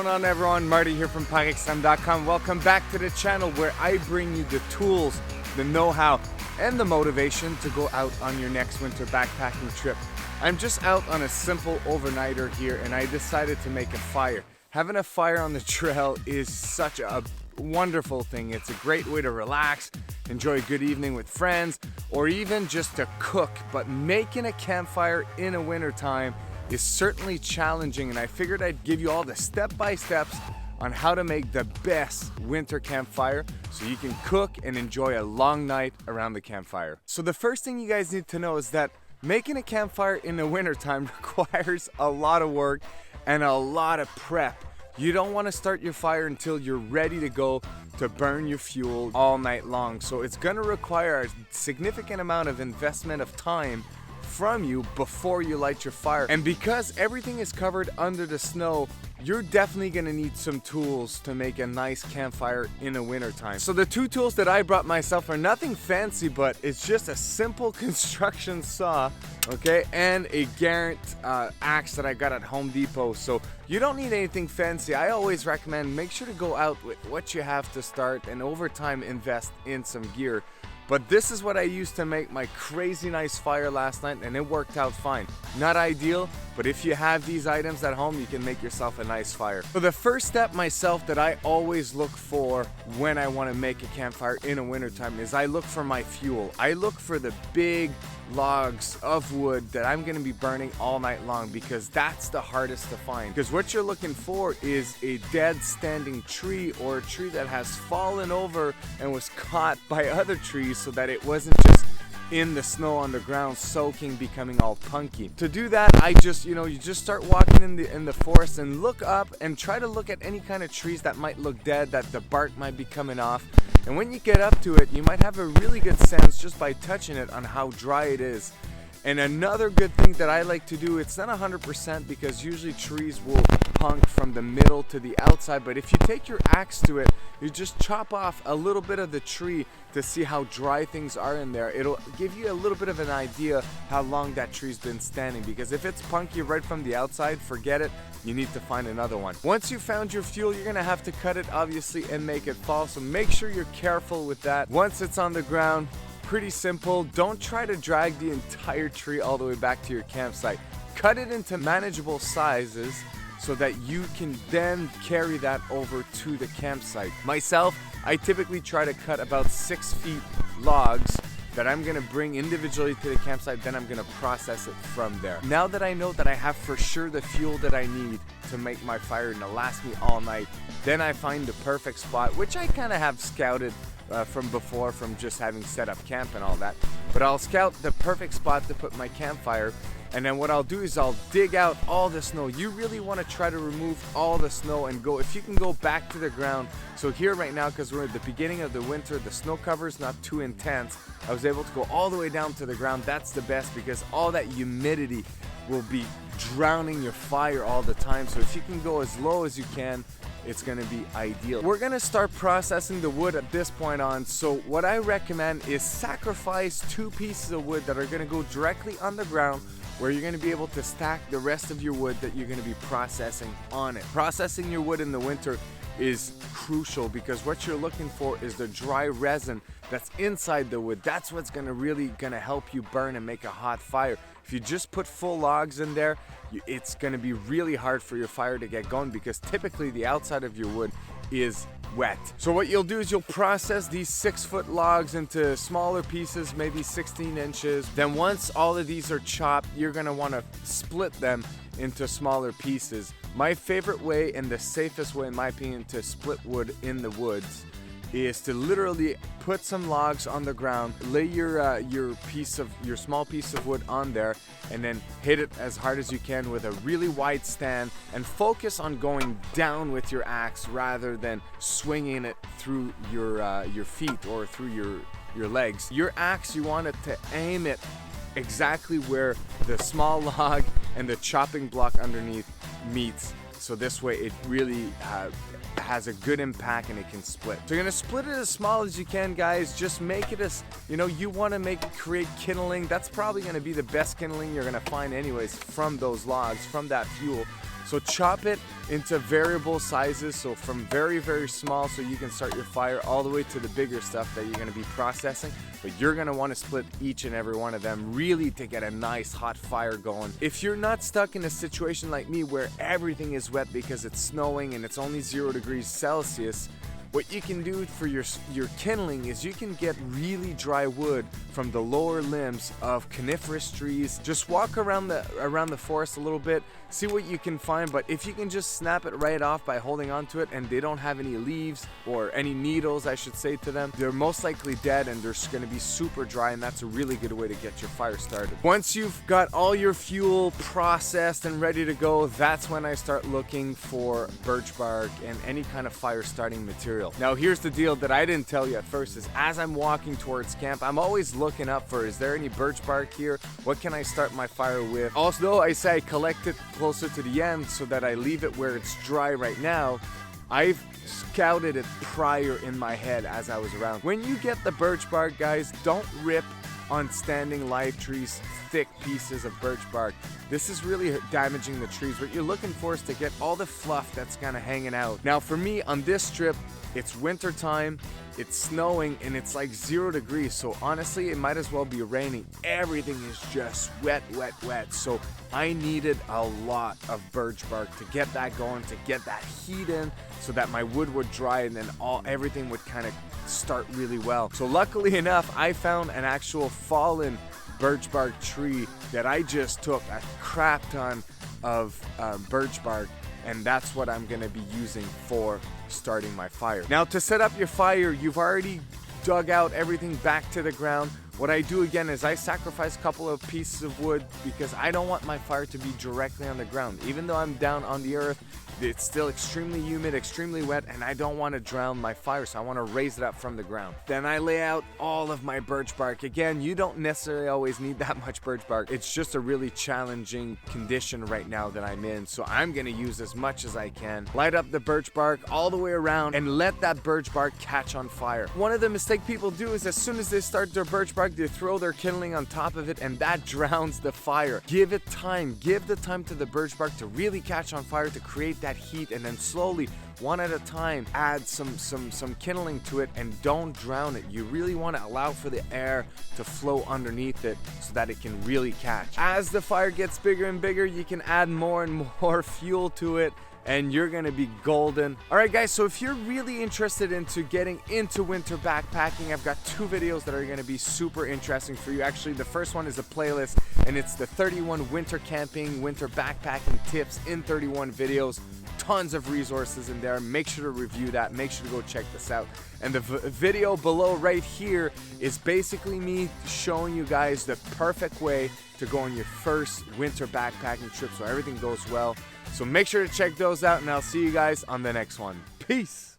going on, everyone? Marty here from Pakistan.com. Welcome back to the channel where I bring you the tools, the know-how, and the motivation to go out on your next winter backpacking trip. I'm just out on a simple overnighter here and I decided to make a fire. Having a fire on the trail is such a wonderful thing. It's a great way to relax, enjoy a good evening with friends, or even just to cook. But making a campfire in a winter time is certainly challenging, and I figured I'd give you all the step-by-steps on how to make the best winter campfire so you can cook and enjoy a long night around the campfire. So the first thing you guys need to know is that making a campfire in the winter time requires a lot of work and a lot of prep. You don't want to start your fire until you're ready to go to burn your fuel all night long. So it's going to require a significant amount of investment of time from you before you light your fire. And because everything is covered under the snow, you're definitely going to need some tools to make a nice campfire in the winter time. So the two tools that I brought myself are nothing fancy, but it's just a simple construction saw, okay, and a Garant axe that I got at Home Depot. So you don't need anything fancy. I always recommend make sure to go out with what you have to start and over time invest in some gear. But this is what I used to make my crazy nice fire last night, and it worked out fine. Not ideal, but if you have these items at home, you can make yourself a nice fire. So the first step myself that I always look for when I want to make a campfire in a wintertime is I look for my fuel. I look for the big logs of wood that I'm going to be burning all night long, because that's the hardest to find. Because what you're looking for is a dead standing tree, or a tree that has fallen over and was caught by other trees so that it wasn't just in the snow on the ground soaking, becoming all punky. To do that, I just, you just start walking in the forest and look up and try to look at any kind of trees that might look dead, that the bark might be coming off. And when you get up to it, you might have a really good sense just by touching it on how dry it is. And another good thing that I like to do, it's not 100% because usually trees will punk from the middle to the outside, but if you take your axe to it, you just chop off a little bit of the tree to see how dry things are in there. It'll give you a little bit of an idea how long that tree's been standing, because if it's punky right from the outside, forget it. You need to find another one. Once you found your fuel, you're gonna have to cut it obviously and make it fall, so make sure you're careful with that. Once it's on the ground, pretty simple. Don't try to drag the entire tree all the way back to your campsite. Cut it into manageable sizes so that you can then carry that over to the campsite. Myself, I typically try to cut about 6 feet logs that I'm gonna bring individually to the campsite, then I'm gonna process it from there. Now that I know that I have for sure the fuel that I need to make my fire and to last me all night, then I find the perfect spot, which I kind of have scouted from before, from just having set up camp and all that. But I'll scout the perfect spot to put my campfire, and then what I'll do is I'll dig out all the snow. You really want to try to remove all the snow and go, if you can, go back to the ground. So here right now, because we're at the beginning of the winter, the snow cover is not too intense. I was able to go all the way down to the ground. That's the best, because all that humidity will be drowning your fire all the time. So if you can go as low as you can, it's gonna be ideal. We're gonna start processing the wood at this point on, so what I recommend is sacrifice 2 pieces of wood that are gonna go directly on the ground, where you're gonna be able to stack the rest of your wood that you're gonna be processing on it. Processing your wood in the winter is crucial, because what you're looking for is the dry resin that's inside the wood. That's what's really gonna help you burn and make a hot fire. If you just put full logs in there, it's gonna be really hard for your fire to get going, because typically the outside of your wood is wet. So what you'll do is you'll process these 6-foot logs into smaller pieces, maybe 16 inches. Then once all of these are chopped, you're gonna wanna split them into smaller pieces. My favorite way, and the safest way in my opinion, to split wood in the woods is to literally put some logs on the ground, lay your small piece of wood on there, and then hit it as hard as you can with a really wide stand, and focus on going down with your axe rather than swinging it through your feet or through your legs. Your axe, you want it to aim it exactly where the small log and the chopping block underneath meets, so this way it really has a good impact and it can split. So you're gonna split it as small as you can, guys. Just make it as, you want to create kindling. That's probably gonna be the best kindling you're gonna find anyways from those logs, from that fuel. So chop it into variable sizes, so from very, very small so you can start your fire all the way to the bigger stuff that you're going to be processing. But you're going to want to split each and every one of them really to get a nice hot fire going. If you're not stuck in a situation like me where everything is wet because it's snowing and it's only 0 degrees Celsius, what you can do for your kindling is you can get really dry wood from the lower limbs of coniferous trees. Just walk around the forest a little bit, see what you can find, but if you can just snap it right off by holding onto it and they don't have any leaves or any needles, I should say, to them, they're most likely dead and they're going to be super dry, and that's a really good way to get your fire started. Once you've got all your fuel processed and ready to go, that's when I start looking for birch bark and any kind of fire starting material. Now here's the deal that I didn't tell you at first is as I'm walking towards camp, I'm always looking up for, is there any birch bark here? What can I start my fire with? Although I say I collect it closer to the end so that I leave it where it's dry right now, I've scouted it prior in my head as I was around. When you get the birch bark, guys, don't rip on standing live trees thick pieces of birch bark. This is really damaging the trees. What you're looking for is to get all the fluff that's kind of hanging out. Now for me on this trip, it's winter time, it's snowing, and it's like 0 degrees, so honestly it might as well be raining. Everything is just wet. So I needed a lot of birch bark to get that going, to get that heat in so that my wood would dry and then everything would kind of start really well. So luckily enough, I found an actual fallen birch bark tree that I just took a crap ton of birch bark, and that's what I'm gonna be using for starting my fire. Now to set up your fire, you've already dug out everything back to the ground. What I do again is I sacrifice a couple of pieces of wood because I don't want my fire to be directly on the ground. Even though I'm down on the earth, it's still extremely humid, extremely wet, and I don't want to drown my fire, so I want to raise it up from the ground. Then I lay out all of my birch bark. Again, you don't necessarily always need that much birch bark. It's just a really challenging condition right now that I'm in, so I'm going to use as much as I can. Light up the birch bark all the way around and let that birch bark catch on fire. One of the mistakes people do is as soon as they start their birch bark, they throw their kindling on top of it, and that drowns the fire. Give it time. Give the time to the birch bark to really catch on fire, to create that heat, and then slowly, one at a time, add some kindling to it, and don't drown it. You really want to allow for the air to flow underneath it so that it can really catch. As the fire gets bigger and bigger, you can add more and more fuel to it, and you're gonna be golden. All right guys, so if you're really interested into getting into winter backpacking, I've got 2 videos that are gonna be super interesting for you. Actually, the first one is a playlist, and it's the 31 winter camping, winter backpacking tips in 31 videos. Tons of resources in there. Make sure to review that. Make sure to go check this out. And the video below right here is basically me showing you guys the perfect way to go on your first winter backpacking trip so everything goes well. So make sure to check those out, and I'll see you guys on the next one. Peace!